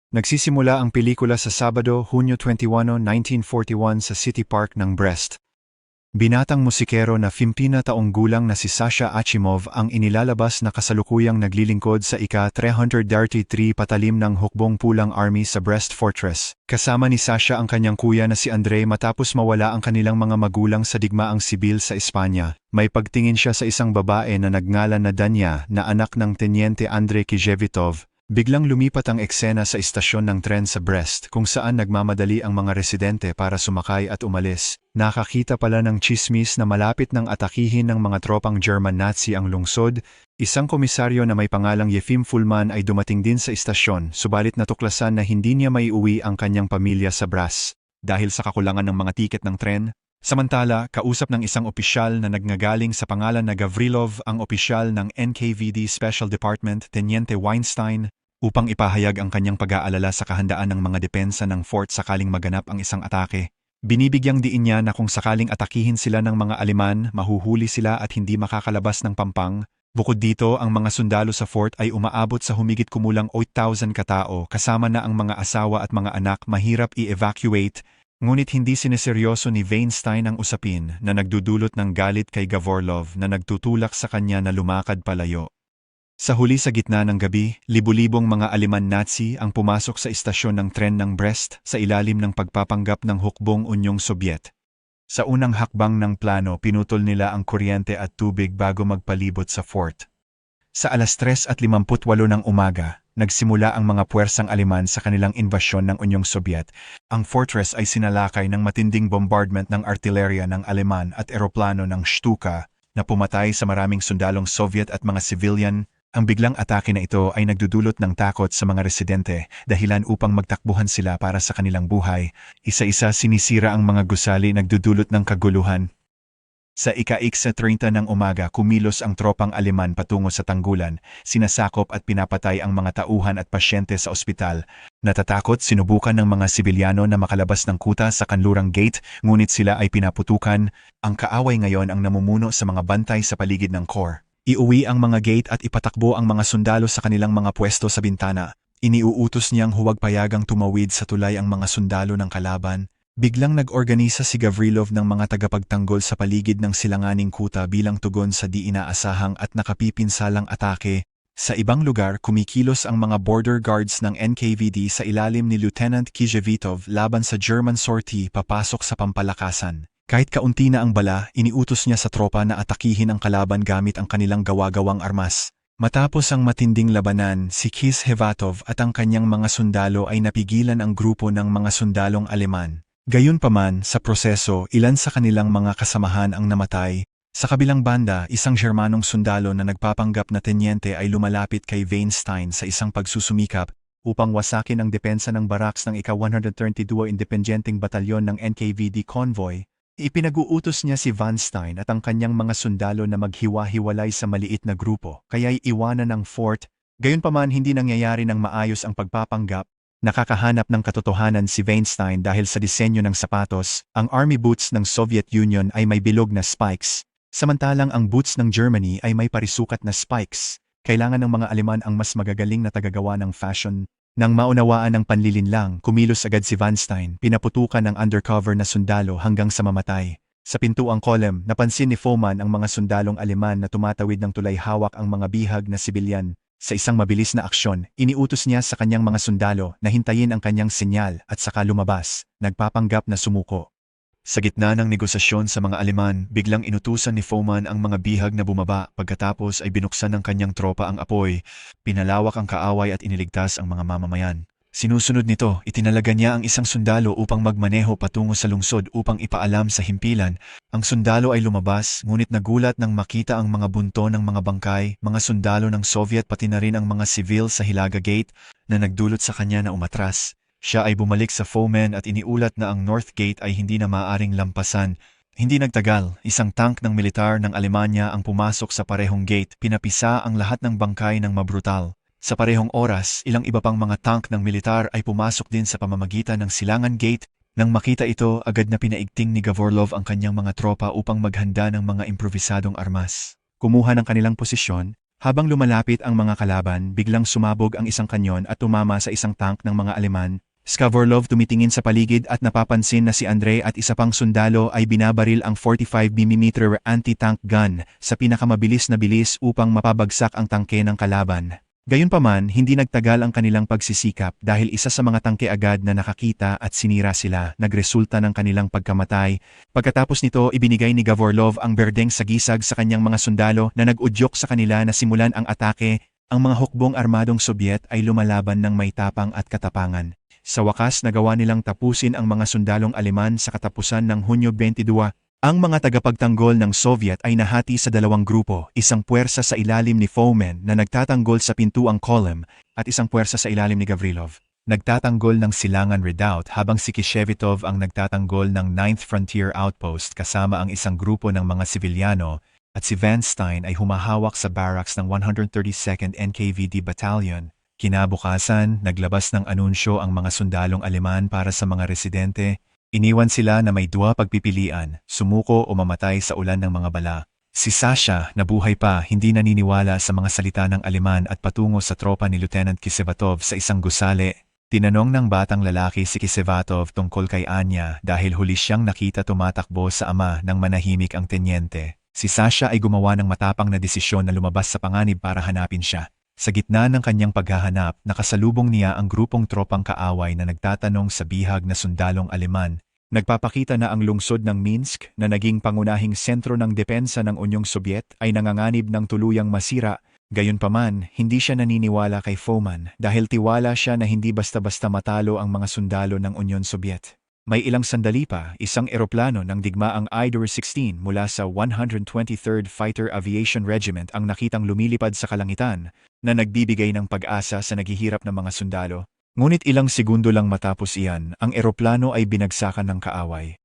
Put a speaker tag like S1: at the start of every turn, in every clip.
S1: Nagsisimula ang pelikula sa Sabado, Hunyo 21, 1941 sa City Park ng Brest. Binatang musikero na 50 taong gulang na si Sasha Achimov ang inilalabas na kasalukuyang naglilingkod sa ika-333 patalim ng Hukbong Pulang Army sa Brest Fortress. Kasama ni Sasha ang kanyang kuya na si Andrei matapos mawala ang kanilang mga magulang sa digmaang sibil sa Espanya. May pagtingin siya sa isang babae na nagngalan na Danya na anak ng Tenyente Andrei Kijevitov. Biglang lumipat ang eksena sa istasyon ng tren sa Brest kung saan nagmamadali ang mga residente para sumakay at umalis. Nakakita pala ng tsismis na malapit ng atakihin ng mga tropang German Nazi ang lungsod. Isang komisaryo na may pangalang Yefim Fulman ay dumating din sa istasyon, subalit natuklasan na hindi niya maiuwi ang kanyang pamilya sa Brest dahil sa kakulangan ng mga tiket ng tren. Samantala, kausap ng isang opisyal na nagnagaling sa pangalan na Gavrilov ang opisyal ng NKVD Special Department, Teniente Weinstein, upang ipahayag ang kanyang pag-aalala sa kahandaan ng mga depensa ng fort sakaling maganap ang isang atake. Binibigyang diin niya na kung sakaling atakihin sila ng mga Aleman, mahuhuli sila at hindi makakalabas ng pampang. Bukod dito, ang mga sundalo sa fort ay umaabot sa humigit kumulang 8,000 katao kasama na ang mga asawa at mga anak mahirap i-evacuate. Ngunit hindi sineseryoso ni Weinstein ang usapin na nagdudulot ng galit kay Gavorlov na nagtutulak sa kanya na lumakad palayo. Sa huli sa gitna ng gabi, libu-libong mga Aleman Nazi ang pumasok sa istasyon ng tren ng Brest sa ilalim ng pagpapanggap ng hukbong Unyong Sobyet. Sa unang hakbang ng plano, pinutol nila ang kuryente at tubig bago magpalibot sa fort. Sa alas 3:58 ng umaga, nagsimula ang mga puwersang Aleman sa kanilang invasyon ng Unyong Sobyet. Ang fortress ay sinalakay ng matinding bombardment ng artilerya ng Aleman at eroplano ng Stuka na pumatay sa maraming sundalong Soviet at mga civilian. Ang biglang atake na ito ay nagdudulot ng takot sa mga residente, dahilan upang magtakbuhan sila para sa kanilang buhay. Isa-isa sinisira ang mga gusali, nagdudulot ng kaguluhan. Sa ika-30 ng umaga, kumilos ang tropang Aleman patungo sa tanggulan, sinasakop at pinapatay ang mga tauhan at pasyente sa ospital. Natatakot, sinubukan ng mga sibilyano na makalabas ng kuta sa kanlurang gate, ngunit sila ay pinaputukan. Ang kaaway ngayon ang namumuno sa mga bantay sa paligid ng core. Iuwi ang mga gate at ipatakbo ang mga sundalo sa kanilang mga pwesto sa bintana. Iniuutos niyang huwag payagang tumawid sa tulay ang mga sundalo ng kalaban. Biglang nag-organisa si Gavrilov ng mga tagapagtanggol sa paligid ng silanganing kuta bilang tugon sa di inaasahang at nakapipinsalang atake. Sa ibang lugar, kumikilos ang mga border guards ng NKVD sa ilalim ni Lieutenant Kijevitov laban sa German sortie papasok sa pampalakasan. Kahit kaunti na ang bala, iniutos niya sa tropa na atakihin ang kalaban gamit ang kanilang gawa-gawang armas. Matapos ang matinding labanan, si Kijevitov at ang kanyang mga sundalo ay napigilan ang grupo ng mga sundalong Aleman. Gayunpaman, sa proseso, ilan sa kanilang mga kasamahan ang namatay. Sa kabilang banda, isang Germanong sundalo na nagpapanggap na tenyente ay lumalapit kay Weinstein sa isang pagsusumikap upang wasakin ang depensa ng barracks ng ika-132 Independenteng Batalyon ng NKVD convoy. Ipinag-uutos niya si Weinstein at ang kanyang mga sundalo na maghiwa-hiwalay sa maliit na grupo, kaya'y iwanan ang fort. Gayunpaman hindi nangyayari ng maayos ang pagpapanggap. Nakakahanap ng katotohanan si Weinstein dahil sa disenyo ng sapatos. Ang army boots ng Soviet Union ay may bilog na spikes, samantalang ang boots ng Germany ay may parisukat na spikes. Kailangan ng mga Aleman ang mas magagaling na tagagawa ng fashion. Nang maunawaan ng panlilinlang, kumilos agad si Weinstein, pinaputukan ng undercover na sundalo hanggang sa mamatay. Sa pintuang kolem, napansin ni Foman ang mga sundalong Aleman na tumatawid ng tulay hawak ang mga bihag na sibilyan. Sa isang mabilis na aksyon, iniutos niya sa kanyang mga sundalo na hintayin ang kanyang senyal at saka lumabas, nagpapanggap na sumuko. Sa gitna ng negosasyon sa mga Aleman, biglang inutusan ni Foman ang mga bihag na bumaba, pagkatapos ay binuksan ng kanyang tropa ang apoy, pinalawak ang kaaway at iniligtas ang mga mamamayan. Sinusunod nito, itinalaga niya ang isang sundalo upang magmaneho patungo sa lungsod upang ipaalam sa himpilan. Ang sundalo ay lumabas, ngunit nagulat nang makita ang mga bunto ng mga bangkay, mga sundalo ng Soviet pati na rin ang mga civil sa Hilaga Gate na nagdulot sa kanya na umatras. Siya ay bumalik sa Foman at iniulat na ang North Gate ay hindi na maaaring lampasan. Hindi nagtagal, isang tank ng militar ng Alemanya ang pumasok sa parehong gate, pinapisa ang lahat ng bangkay ng mabrutal. Sa parehong oras, ilang iba pang mga tank ng militar ay pumasok din sa pamamagitan ng Silangan Gate. Nang makita ito, agad na pinaigting ni Gavorlov ang kanyang mga tropa upang maghanda ng mga improvisadong armas. Kumuha ng kanilang posisyon, Habang lumalapit ang mga kalaban, biglang sumabog ang isang kanyon at tumama sa isang tank ng mga Aleman. Skavorlov tumitingin sa paligid at napapansin na si Andrei at isa pang sundalo ay binabaril ang 45mm anti-tank gun sa pinakamabilis na bilis upang mapabagsak ang tangke ng kalaban. Gayunpaman, hindi nagtagal ang kanilang pagsisikap dahil isa sa mga tangke agad na nakakita at sinira sila, nagresulta ng kanilang pagkamatay. Pagkatapos nito, ibinigay ni Gavorlov ang berdeng sagisag sa kanyang mga sundalo na nag-udyok sa kanila na simulan ang atake. Ang mga hukbong armadong Sobyet ay lumalaban ng may tapang at katapangan. Sa wakas, nagawa nilang tapusin ang mga sundalong Aleman sa katapusan ng Hunyo 22. Ang mga tagapagtanggol ng Soviet ay nahati sa dalawang grupo, isang puwersa sa ilalim ni Fomin na nagtatanggol sa pintuang column at isang puwersa sa ilalim ni Gavrilov. Nagtatanggol ng silangan redoubt habang si Kishevitov ang nagtatanggol ng 9th Frontier Outpost kasama ang isang grupo ng mga sibilyano at si Van Stein ay humahawak sa barracks ng 132nd NKVD Battalion. Kinabukasan, naglabas ng anunsyo ang mga sundalong Aleman para sa mga residente. Iniwan sila na may dua pagpipilian, sumuko o mamatay sa ulan ng mga bala. Si Sasha, na buhay pa, hindi naniniwala sa mga salita ng Aleman at patungo sa tropa ni Lieutenant Kisevatov sa isang gusali. Tinanong ng batang lalaki si Kisevatov tungkol kay Anya dahil huli siyang nakita tumatakbo sa ama ng manahimik ang tenyente. Si Sasha ay gumawa ng matapang na desisyon na lumabas sa panganib para hanapin siya. Sa gitna ng kanyang paghahanap, nakasalubong niya ang grupong tropang kaaway na nagtatanong sa bihag na sundalong Aleman. Nagpapakita na ang lungsod ng Minsk na naging pangunahing sentro ng depensa ng Unyong Sobyet ay nanganganib ng tuluyang masira. Gayunpaman, hindi siya naniniwala kay Fomin dahil tiwala siya na hindi basta-basta matalo ang mga sundalo ng Unyon Sobyet. May ilang sandali pa, isang eroplano ng digmaang I-16 mula sa 123rd Fighter Aviation Regiment ang nakitang lumilipad sa kalangitan na nagbibigay ng pag-asa sa naghihirap na mga sundalo. Ngunit ilang segundo lang matapos iyan, ang eroplano ay binagsakan ng kaaway.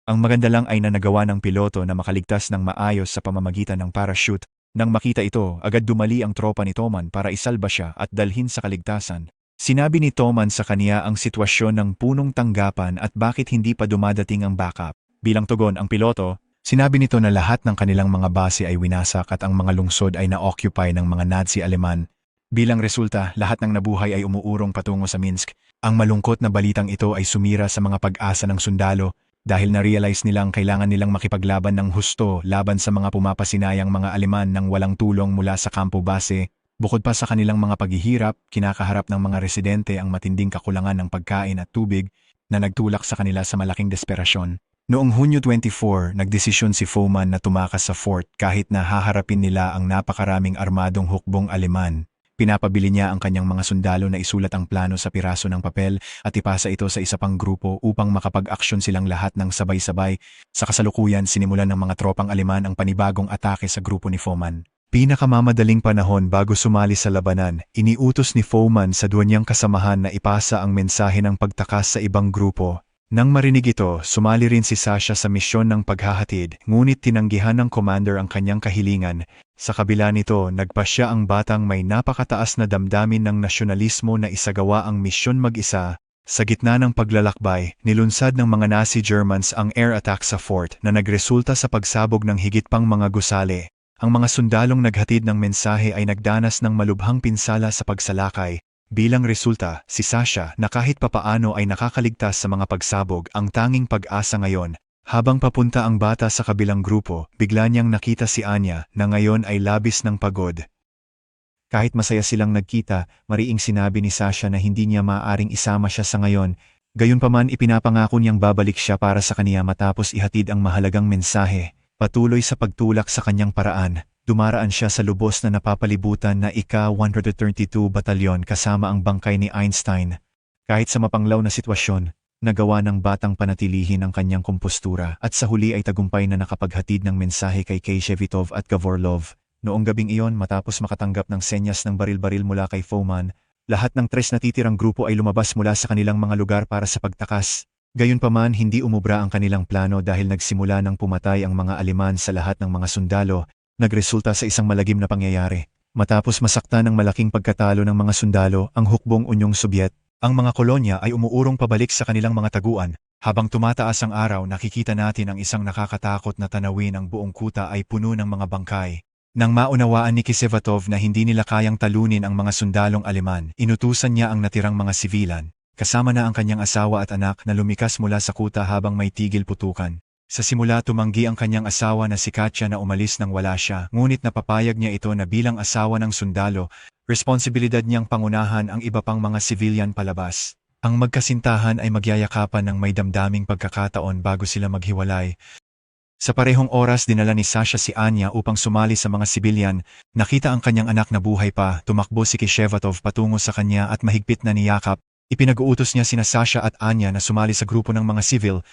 S1: Ang maganda lang ay nagawa ng piloto na makaligtas ng maayos sa pamamagitan ng parachute. Nang makita ito, agad dumali ang tropa ni Toman para isalba siya at dalhin sa kaligtasan. Sinabi ni Toman sa kaniya ang sitwasyon ng punong tanggapan at bakit hindi pa dumadating ang backup. Bilang tugon ang piloto, sinabi nito na lahat ng kanilang mga base ay winasak at ang mga lungsod ay na-occupy ng mga Nazi Aleman. Bilang resulta, lahat ng nabuhay ay umuurong patungo sa Minsk. Ang malungkot na balitang ito ay sumira sa mga pag-asa ng sundalo dahil na-realize nilang kailangan nilang makipaglaban ng husto laban sa mga pumapasinayang mga Aleman nang walang tulong mula sa kampo base. Bukod pa sa kanilang mga paghihirap, kinakaharap ng mga residente ang matinding kakulangan ng pagkain at tubig na nagtulak sa kanila sa malaking desperasyon. Noong Hunyo 24, nagdesisyon si Fomin na tumakas sa fort kahit na haharapin nila ang napakaraming armadong hukbong Aleman. Pinapabili niya ang kanyang mga sundalo na isulat ang plano sa piraso ng papel at ipasa ito sa isa pang grupo upang makapag-aksyon silang lahat ng sabay-sabay. Sa kasalukuyan, sinimulan ng mga tropang Aleman ang panibagong atake sa grupo ni Fomin. Pinakamamadaling panahon bago sumali sa labanan, iniutos ni Fomin sa duwa niyang kasamahan na ipasa ang mensahe ng pagtakas sa ibang grupo. Nang marinig ito, sumali rin si Sasha sa misyon ng paghahatid, ngunit tinanggihan ng commander ang kanyang kahilingan. Sa kabila nito, nagpasya ang batang may napakataas na damdamin ng nasyonalismo na isagawa ang misyon mag-isa. Sa gitna ng paglalakbay, nilunsad ng mga Nazi Germans ang air attack sa fort na nagresulta sa pagsabog ng higit pang mga gusali. Ang mga sundalong naghatid ng mensahe ay nagdanas ng malubhang pinsala sa pagsalakay. Bilang resulta, si Sasha na kahit papaano ay nakakaligtas sa mga pagsabog ang tanging pag-asa ngayon. Habang papunta ang bata sa kabilang grupo, bigla niyang nakita si Anya na ngayon ay labis ng pagod. Kahit masaya silang nagkita, mariing sinabi ni Sasha na hindi niya maaaring isama siya sa ngayon. Gayunpaman ipinapangako niyang babalik siya para sa kaniya matapos ihatid ang mahalagang mensahe. Patuloy sa pagtulak sa kanyang paraan, dumaraan siya sa lubos na napapalibutan na Ika-132 Batalyon kasama ang bangkay ni Einstein. Kahit sa mapanglaw na sitwasyon, nagawa ng batang panatilihin ang kanyang kompostura at sa huli ay tagumpay na nakapaghatid ng mensahe kay Kishevitov at Gavorlov. Noong gabing iyon matapos makatanggap ng senyas ng baril-baril mula kay Fomin, lahat ng 3 natitirang grupo ay lumabas mula sa kanilang mga lugar para sa pagtakas. Gayunpaman hindi umubra ang kanilang plano dahil nagsimula ng pumatay ang mga Aleman sa lahat ng mga sundalo, nagresulta sa isang malagim na pangyayari. Matapos masakta ng malaking pagkatalo ng mga sundalo ang hukbong Unyong Sobyet, ang mga kolonya ay umuurong pabalik sa kanilang mga taguan. Habang tumataas ang araw nakikita natin ang isang nakakatakot na tanawin ang buong kuta ay puno ng mga bangkay. Nang maunawaan ni Kisivatov na hindi nila kayang talunin ang mga sundalong Aleman, inutusan niya ang natirang mga sivilan, kasama na ang kanyang asawa at anak na lumikas mula sa kuta habang may tigil putukan. Sa simula tumanggi ang kanyang asawa na si Katya na umalis nang wala siya, ngunit napapayag niya ito na bilang asawa ng sundalo, responsibilidad niyang pangunahan ang iba pang mga civilian palabas. Ang magkasintahan ay magyayakapan ng may damdaming pagkakataon bago sila maghiwalay. Sa parehong oras dinala ni Sasha si Anya upang sumali sa mga sibilyan, nakita ang kanyang anak na buhay pa, tumakbo si Kishevatov patungo sa kanya at mahigpit na niyakap. Ipinag-uutos niya sina Sasha at Anya na sumali sa grupo ng mga sivil.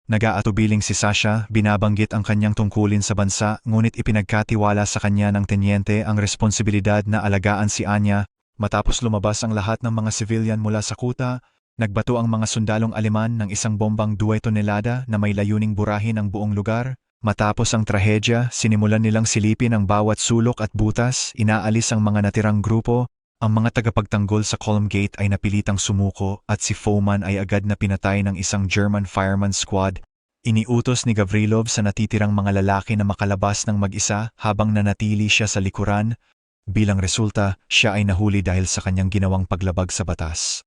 S1: Nag-aatubiling si Sasha, binabanggit ang kanyang tungkulin sa bansa, ngunit ipinagkatiwala sa kanya ng tenyente ang responsibilidad na alagaan si Anya. Matapos lumabas ang lahat ng mga civilian mula sa kuta, nagbato ang mga sundalong Aleman ng isang bombang 2 tonelada na may layuning burahin ang buong lugar. Matapos ang trahedya, sinimulan nilang silipin ang bawat sulok at butas, inaalis ang mga natirang grupo. Ang mga tagapagtanggol sa Column Gate ay napilitang sumuko at si Foman ay agad na pinatay ng isang German fireman squad. Iniutos ni Gavrilov sa natitirang mga lalaki na makalabas ng mag-isa habang nanatili siya sa likuran. Bilang resulta, siya ay nahuli dahil sa kanyang ginawang paglabag sa batas.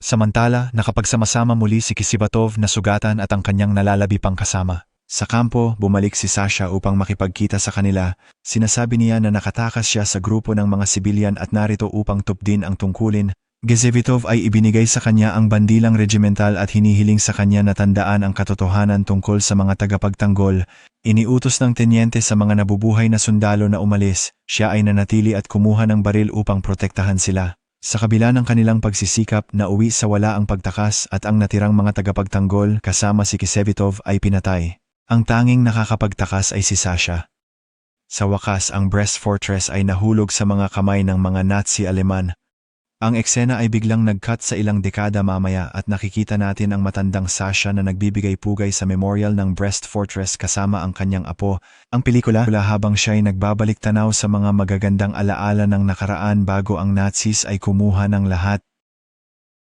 S1: Samantala, nakapagsama-sama muli si Kisivatov na sugatan at ang kanyang nalalabi pang kasama. Sa kampo, bumalik si Sasha upang makipagkita sa kanila. Sinasabi niya na nakatakas siya sa grupo ng mga sibilyan at narito upang tupdin ang tungkulin. Kisivatov ay ibinigay sa kanya ang bandilang regimental at hinihiling sa kanya na tandaan ang katotohanan tungkol sa mga tagapagtanggol. Iniutos ng tenyente sa mga nabubuhay na sundalo na umalis. Siya ay nanatili at kumuha ng baril upang protektahan sila. Sa kabila ng kanilang pagsisikap na uwi sa wala ang pagtakas at ang natirang mga tagapagtanggol kasama si Kisivatov ay pinatay. Ang tanging nakakapagtakas ay si Sasha. Sa wakas ang Brest Fortress ay nahulog sa mga kamay ng mga Nazi Aleman. Ang eksena ay biglang nag-cut sa ilang dekada mamaya at nakikita natin ang matandang Sasha na nagbibigay pugay sa memorial ng Brest Fortress kasama ang kanyang apo. Ang pelikula habang siya ay nagbabalik tanaw sa mga magagandang alaala ng nakaraan bago ang Nazis ay kumuha ng lahat.